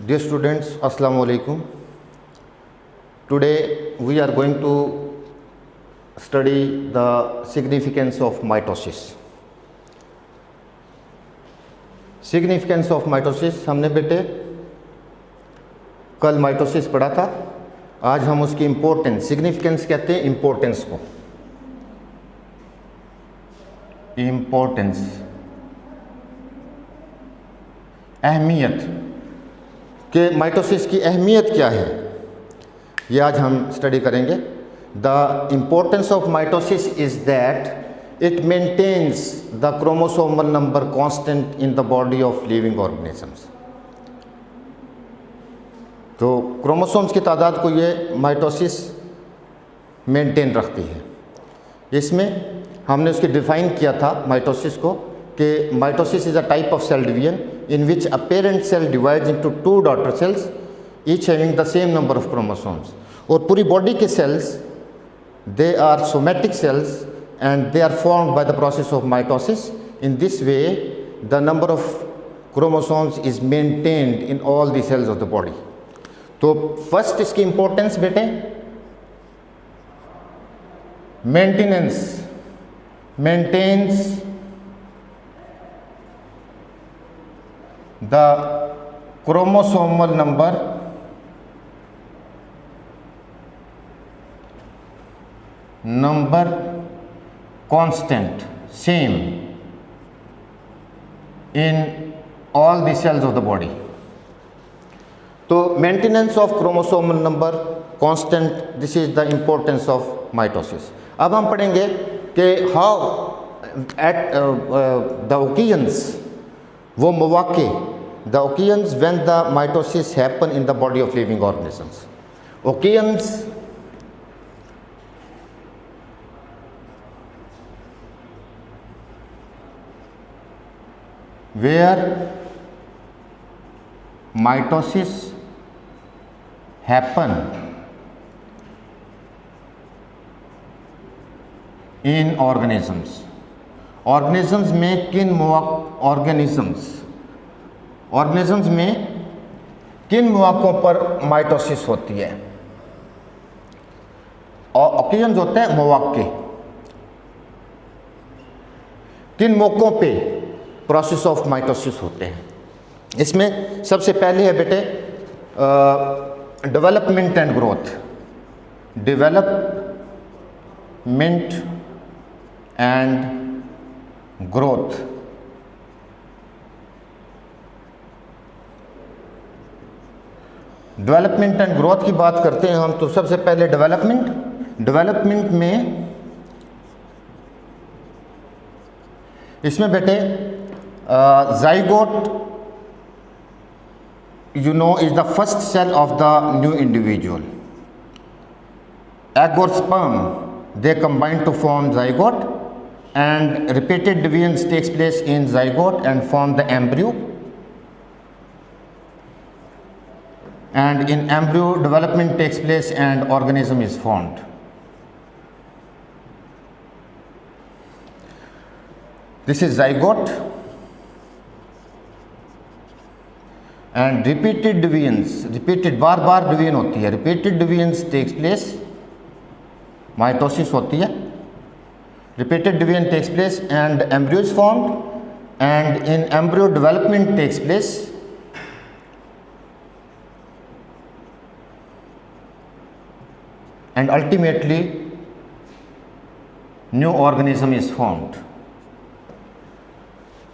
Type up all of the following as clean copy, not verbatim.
Dear students, Assalamu alaikum. Today we are going to study the significance of mitosis. Significance of mitosis हमने बेटे कल mitosis पढ़ा था. आज हम उसकी इम्पोर्टेंस, सिग्निफिकेंस कहते हैं इम्पोर्टेंस को, इम्पोर्टेंस अहमियत कि माइटोसिस की अहमियत क्या है, ये आज हम स्टडी करेंगे. The importance of mitosis is that it maintains the chromosomal number constant in the body of living organisms. तो क्रोमोसोम्स की तादाद को ये माइटोसिस मेंटेन रखती है. इसमें हमने उसकी डिफ़ाइन किया था माइटोसिस को कि mitosis is a type of cell division in which a parent cell divides into two daughter cells each having the same number of chromosomes. और पूरी बॉडी के cells they are somatic cells and they are formed by the process of mitosis. In this way the number of chromosomes is maintained in all the cells of the body. तो first इसकी importance बेटे maintains the chromosomal number constant same in all the cells of the body. तो maintenance of chromosomal number constant, this is the importance of mitosis. अब हम पढ़ेंगे कि how at the occasions, वो मौके, the occasions when the mitosis happen in the body of living organisms. Occasions where mitosis happen in organisms. Organisms में किन organisms में किन मौकों पर माइटोसिस होती है. और ओकेजन्स होते हैं मौके, किन मौकों पे प्रोसेस ऑफ माइटोसिस होते हैं. इसमें सबसे पहले है बेटे development and growth. Development and growth. Development and growth की बात करते हैं हम, तो सबसे पहले डेवलपमेंट में इसमें बेटे zygote is the first cell of the new individual. Egg और sperm they combine to form zygote and repeated division takes place in zygote and form the embryo, and in embryo development takes place and organism is formed. This is zygote, and repeated divisions, bar division होती है, repeated divisions takes place, mitosis होती है. Repeated division takes place and embryo is formed, and in embryo development takes place, and ultimately new organism is formed.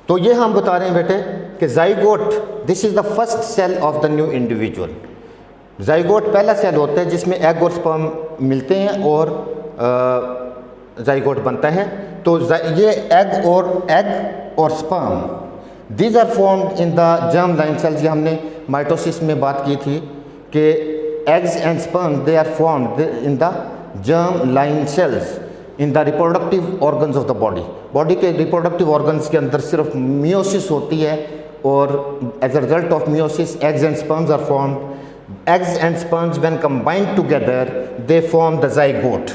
तो ये हम बता रहे हैं बेटे कि zygote, this is the first cell of the new individual. Zygote पहला cell होता है जिसमें एग और स्पर्म मिलते हैं और जाइगोट बनता है. तो ये एग और sperm, these are formed in the germ line cells. ये हमने माइटोसिस में बात की थी कि eggs and sperm they are formed in the germ line cells in the reproductive organs of the body. Body के रिप्रोडक्टिव ऑर्गन्स के अंदर सिर्फ मियोसिस होती है, और as a result of meiosis eggs and sperms are formed. Eggs and sperms when combined together they form the zygote.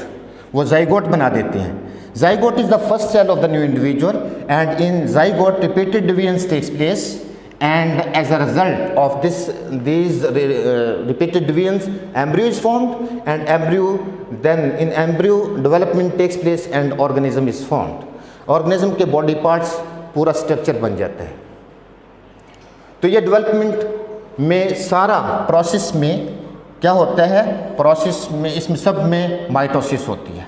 वो zygote बना देते हैं. Zygote is the first cell of the new individual, and in zygote repeated divisions takes place and as a result of these repeated divisions, embryo is formed, and then in embryo development takes place and organism is formed. organism के body parts पूरा structure बन जाता है. तो ये development में सारा process में क्या होता है, process में इसमें सब में mitosis होती है.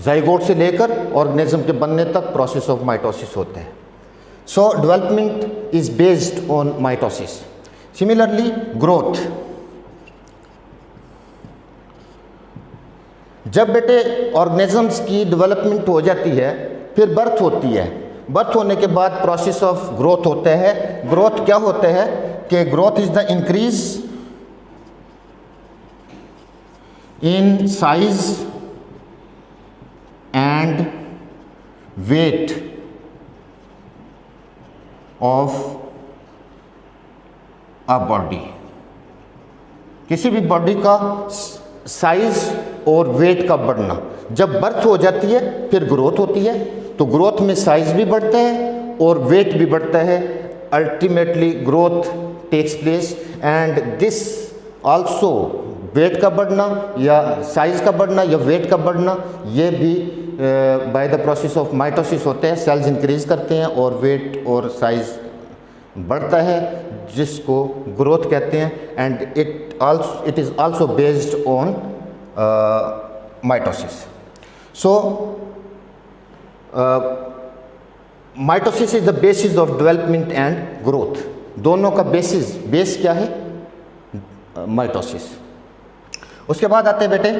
zygote से लेकर organism के बनने तक process of mitosis होता है. So development is based on mitosis. Similarly, growth. जब बेटे ऑर्गेनिजम्स की डेवलपमेंट हो जाती है, फिर बर्थ होती है. बर्थ होने के बाद प्रोसेस ऑफ ग्रोथ होता है. ग्रोथ क्या होता है कि growth is the increase in size and weight of a body. किसी भी बॉडी का साइज और वेट का बढ़ना. जब बर्थ हो जाती है फिर ग्रोथ होती है. तो ग्रोथ में साइज भी बढ़ता है और वेट भी बढ़ता है. Ultimately growth takes place and this also weight का बढ़ना या साइज का बढ़ना या वेट का बढ़ना, ये भी bye the process of mitosis होते हैं. सेल्स इंक्रीज करते हैं और वेट और साइज बढ़ता है, जिसको ग्रोथ कहते हैं. And it is also based on mitosis. So mitosis is the basis of development and growth. दोनों का बेस क्या है, माइटोसिस. उसके बाद आते हैं बेटे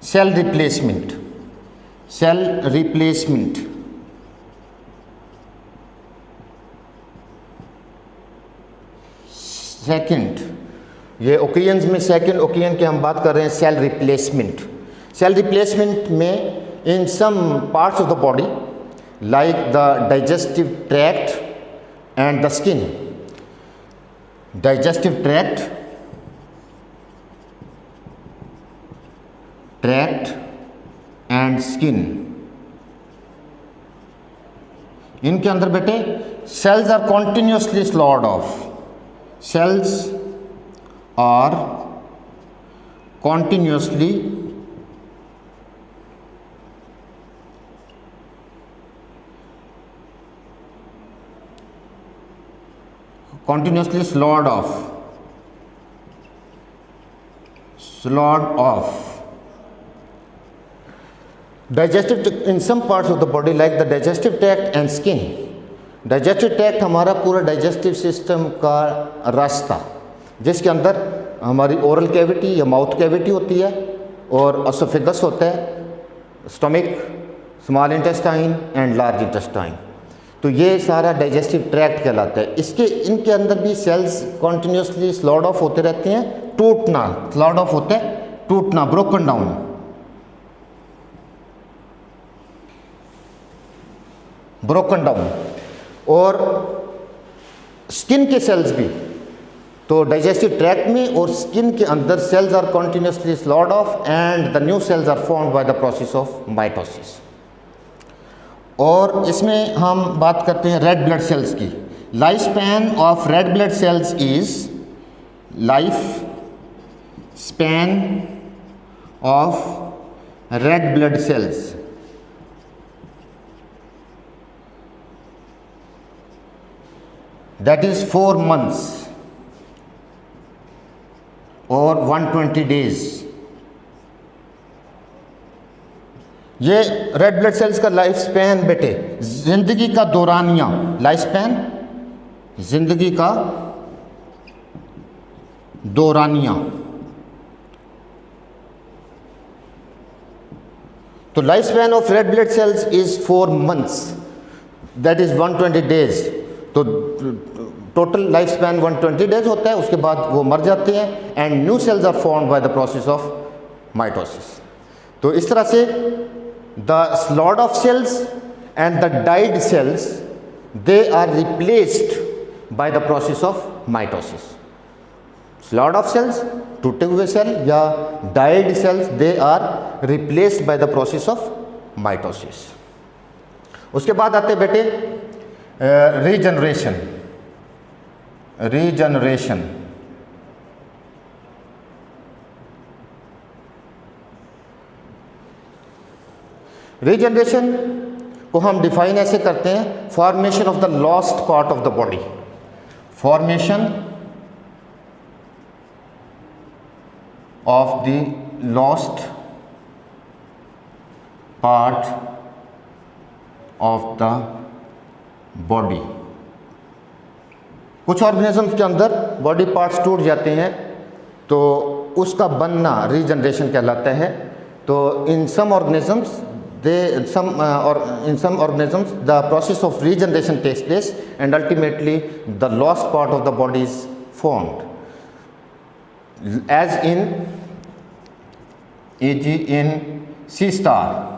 cell replacement. Cell replacement second, ये ओकेजन्स में सेकंड ओकेजन की हम बात कर रहे हैं. Cell replacement. सेल रिप्लेसमेंट में in some parts of the body like the digestive tract and the skin. Digestive tract and skin, इनके अंदर बेटे cells are continuously sloughed off. Cells are continuously slowed off. Digestive in some parts of the body like the digestive tract and skin. Digestive tract हमारा पूरा digestive system का रास्ता, जिसके अंदर हमारी ओरल कैविटी या माउथ कैविटी होती है और एसोफेगस होता है, stomach, small intestine and large intestine. तो ये सारा डाइजेस्टिव ट्रैक्ट कहलाता है. इनके अंदर भी सेल्स कॉन्टिन्यूसली स्लॉड ऑफ होते रहते हैं. टूटना, स्लॉड ऑफ होता है टूटना, ब्रोकन डाउन. और स्किन के सेल्स भी, तो डाइजेस्टिव ट्रैक्ट में और स्किन के अंदर cells are continuously sloughed off and the new cells are formed by the process of mitosis. और इसमें हम बात करते हैं रेड ब्लड सेल्स की. Life span of red blood cells is life span of red blood cells that is 4 months or 120 days. ये red blood cells का life span बेटे जिंदगी का दौरानिया. लाइफ स्पैन जिंदगी का दौरानिया. तो life span of red blood cells is 4 months, that is 120 days. तो टोटल लाइफ स्पैन 120 डेज होता है. उसके बाद वो मर जाते हैं and new cells are formed by the process of mitosis. तो इस तरह से the sloughed off cells and the died cells they are replaced by the process of mitosis. Sloughed off cells, टूटे हुए सेल या died cells, they are replaced by the process of mitosis. उसके बाद आते हैं बेटे रीजनरेशन। रीजनरेशन रीजनरेशन को हम डिफाइन ऐसे करते हैं, formation of the lost part of the body. Formation of the lost part of the body. कुछ ऑर्गेनिजम्स के अंदर बॉडी पार्ट्स टूट जाते हैं तो उसका बनना रीजनरेशन कहलाता है। तो in some organisms in some organisms the process of regeneration takes place and ultimately the lost part of the body is formed, as in sea star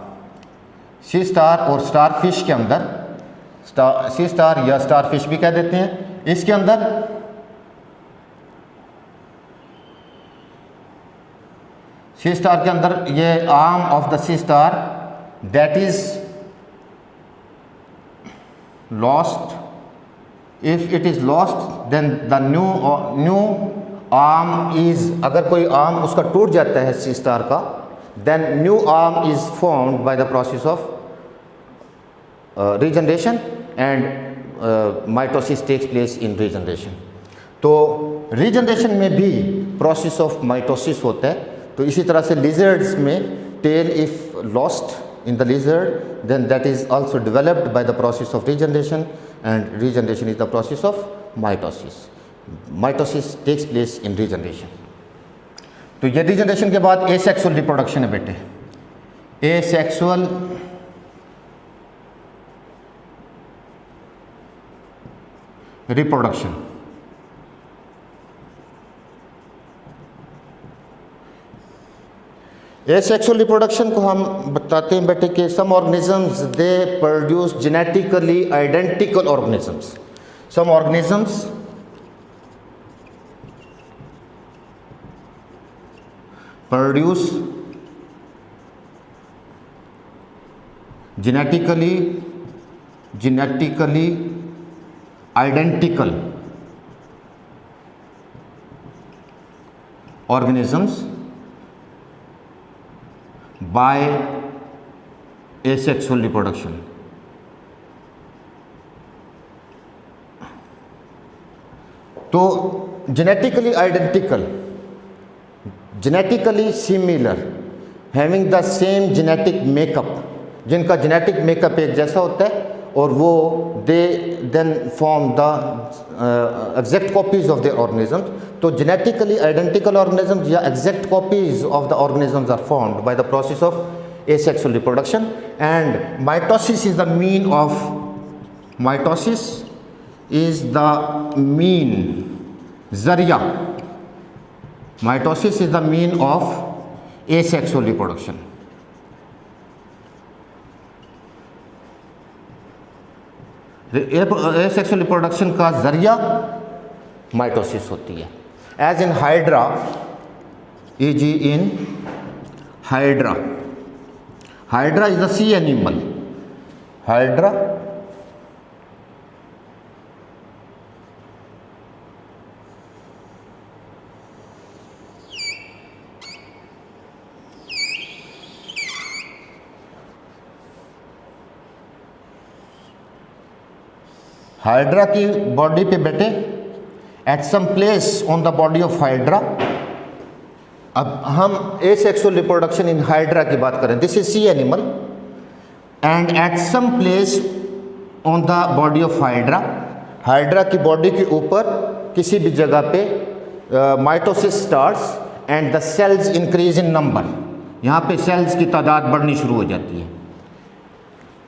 और starfish के अंदर, sea star या starfish भी कह देते हैं, इसके अंदर sea star के अंदर ये arm of the sea star that is lost. If it is lost then the new arm is, अगर कोई आर्म उसका टूट जाता है सी स्टार का, then new arm is formed by the process of regeneration and mitosis takes place in regeneration. तो regeneration में भी process of mitosis होता है। तो इसी तरह से lizards में tail if lost in the lizard then that is also developed by the process of regeneration, and regeneration is the process of mitosis. Mitosis takes place in regeneration. तो ये regeneration के बाद asexual reproduction है बेटे। asexual reproduction asexual reproduction को हम बताते हैं बेटे कि some organisms they produce genetically identical organisms. Some organisms produce genetically identical organisms by asexual reproduction. तो genetically identical, genetically similar, having the same genetic makeup, जिनका genetic makeup एक जैसा होता है और वो they then form the exact copies of the organisms. तो genetically identical organisms या exact copies of the organisms are formed by the process of asexual reproduction, and mitosis is the mean of zarya. Mitosis is the mean of asexual reproduction. asexual reproduction का जरिया mitosis होती है। As in hydra, e.g. in hydra. Hydra is the sea animal. Hydra hydra की body पे बेटे at some place on the body of hydra, अब हम asexual reproduction in hydra की बात करें, this is sea animal, and at some place on the body of hydra, hydra की body के ऊपर किसी भी जगह पे mitosis starts and the cells increase in number, यहाँ पे सेल्स की तादाद बढ़नी शुरू हो जाती है।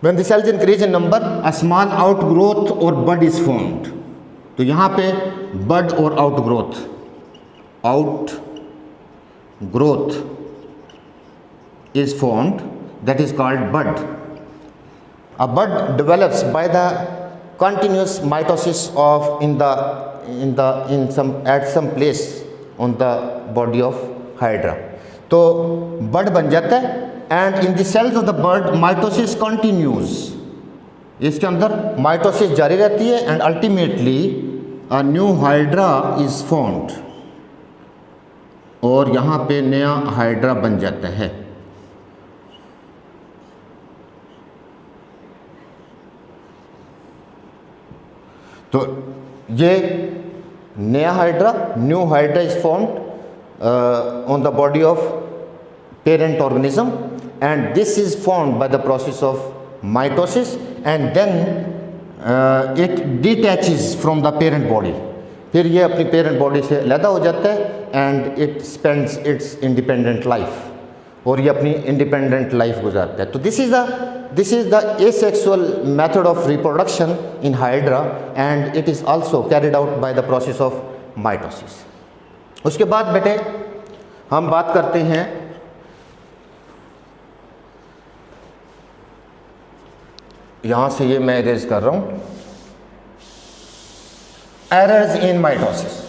When the cells increase in number, a small outgrowth or bud is formed. तो यहाँ पे bud और outgrowth is formed, that is called bud. A bud develops by the continuous mitosis of at some place on the body of hydra. तो bud बन जाता है, and in the cells of the bud mitosis continues इसके अंदर mitosis जारी रहती है and ultimately a new hydra is formed, और यहाँ पे नया हाइड्रा बन जाता है। तो ये नया hydra, new hydra is formed on the body of parent organism, and this is formed by the process of mitosis, and then it detaches from the parent body। फिर ये अपनी पेरेंट बॉडी से अलग हो जाता है and it spends it's independent life, और ये अपनी इंडिपेंडेंट लाइफ गुजारता है। तो this is the asexual method of reproduction in hydra, and it is also carried out by the process of mitosis. उसके बाद बेटे हम बात करते हैं यहाँ से, ये मैं इरेज कर रहा हूँ, errors in mitosis.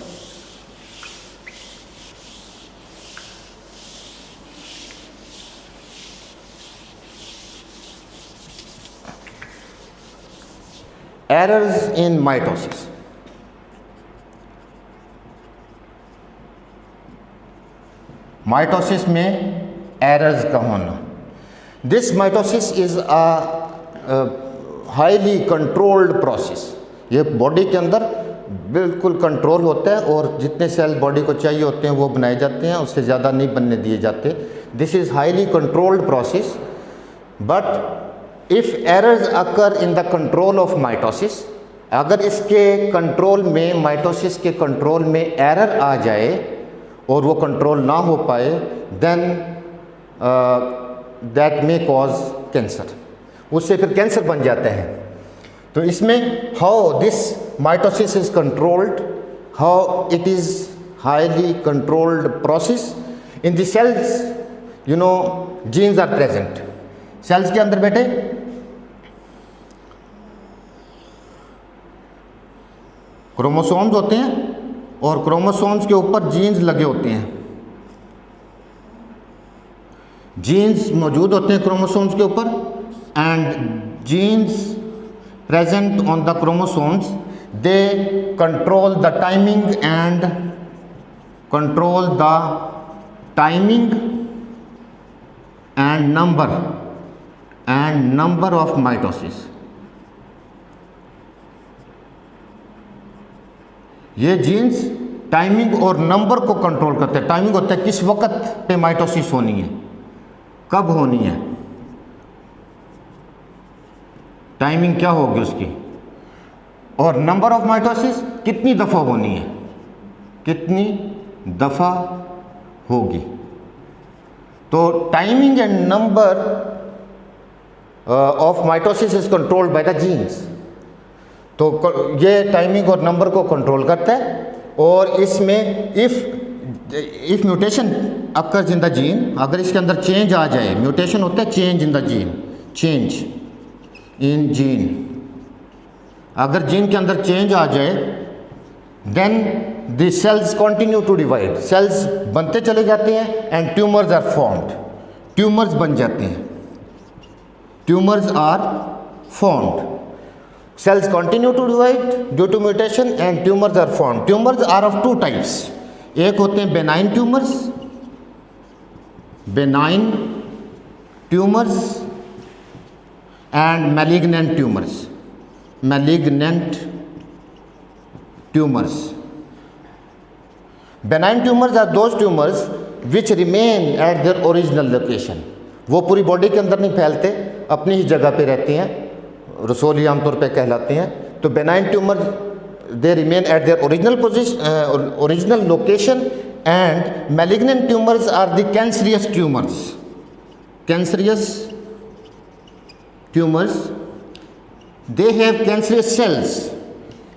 Errors in mitosis. Mitosis में एरर्स का होना। This mitosis is a highly controlled process. ये बॉडी के अंदर बिल्कुल कंट्रोल होता है, और जितने सेल बॉडी को चाहिए होते हैं वो बनाए जाते हैं, उससे ज़्यादा नहीं बनने दिए जाते। This is highly controlled process, but if errors occur in the control of mitosis, अगर इसके कंट्रोल में, माइटोसिस के कंट्रोल में एरर आ जाए और वो कंट्रोल ना हो पाए, then that may cause cancer. उससे फिर कैंसर बन जाता है। तो इसमें how this mitosis is controlled, how it is highly controlled process in the cells, you know genes are present. Cells के अंदर बेटे क्रोमोसोम्स होते हैं, और क्रोमोसोम्स के ऊपर जीन्स लगे होते हैं। जीन्स मौजूद होते हैं क्रोमोसोम्स के ऊपर, and genes present on the chromosomes, they control the timing and number of mitosis। ये जीन्स टाइमिंग और नंबर को कंट्रोल करते हैं। टाइमिंग होता है किस वक्त पे माइटोसिस होनी है, कब होनी है, टाइमिंग क्या होगी उसकी, और नंबर ऑफ माइटोसिस कितनी दफ़ा होनी है, कितनी दफ़ा होगी। तो timing and number of mitosis is controlled by the genes. तो ये टाइमिंग और नंबर को कंट्रोल करता है, और इसमें if mutation occurs in the gene, अगर इसके अंदर चेंज आ जाए, म्यूटेशन होता है change in the gene, change in gene, अगर जीन के अंदर चेंज आ जाए, then the cells continue to divide, cells बनते चले जाते हैं, and tumours are formed, tumours बन जाते हैं, tumours are formed. Cells continue to divide due to mutation and tumours are formed. Tumours are of two types, एक होते हैं benign tumours, benign tumours and malignant tumors, malignant tumors। benign tumors are those tumors which remain at their original location। वो पूरी body के अंदर नहीं फैलते, अपनी ही जगह पे रहते हैं, रसोली आमतौर पे कहलाते हैं। तो benign tumors they remain at their original position, original location, and malignant tumors are the cancerous tumors, cancerous tumours, they have cancerous cells.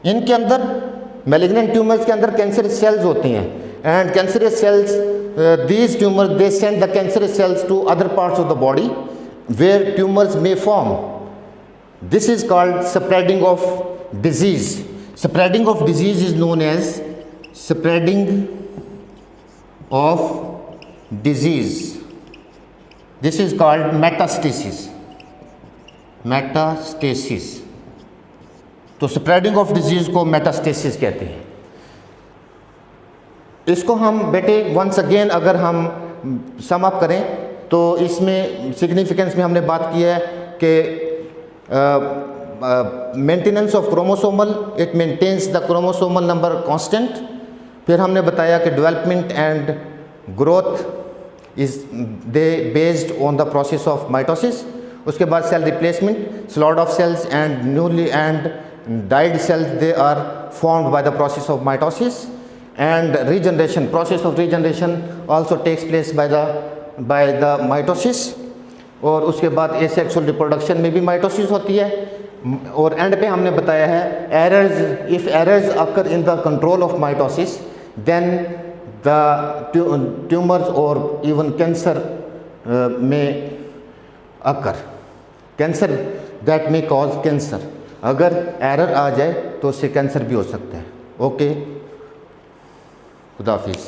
इनके अंदर, मैलिग्नेंट ट्यूमर्स के अंदर कैंसरस सेल्स होती हैं, and cancerous cells, these tumours they send the cancerous cells to other parts of the body where tumours may form. This is called spreading of disease. Spreading of disease is known as spreading of disease. This is called metastasis, metastasis. तो spreading of disease को metastasis कहते हैं। इसको हम बेटे once again अगर हम sum up करें तो इसमें सिग्निफिकेंस में हमने बात की है कि maintenance of chromosomal, it maintains the chromosomal number constant. फिर हमने बताया कि development and growth is they based on the process of mitosis. उसके बाद cell replacement, slot of cells and newly and died cells, they are formed by the process of mitosis. And regeneration, process of regeneration also takes place by the mitosis. और उसके बाद asexual reproduction में भी mitosis होती है। और and पे हमने बताया है errors, if errors occur in the control of mitosis, then the tumors or even cancer may occur. Cancer that may cause cancer. अगर एरर आ जाए तो उससे कैंसर भी हो सकता है। ओके, खुदा हाफिज़।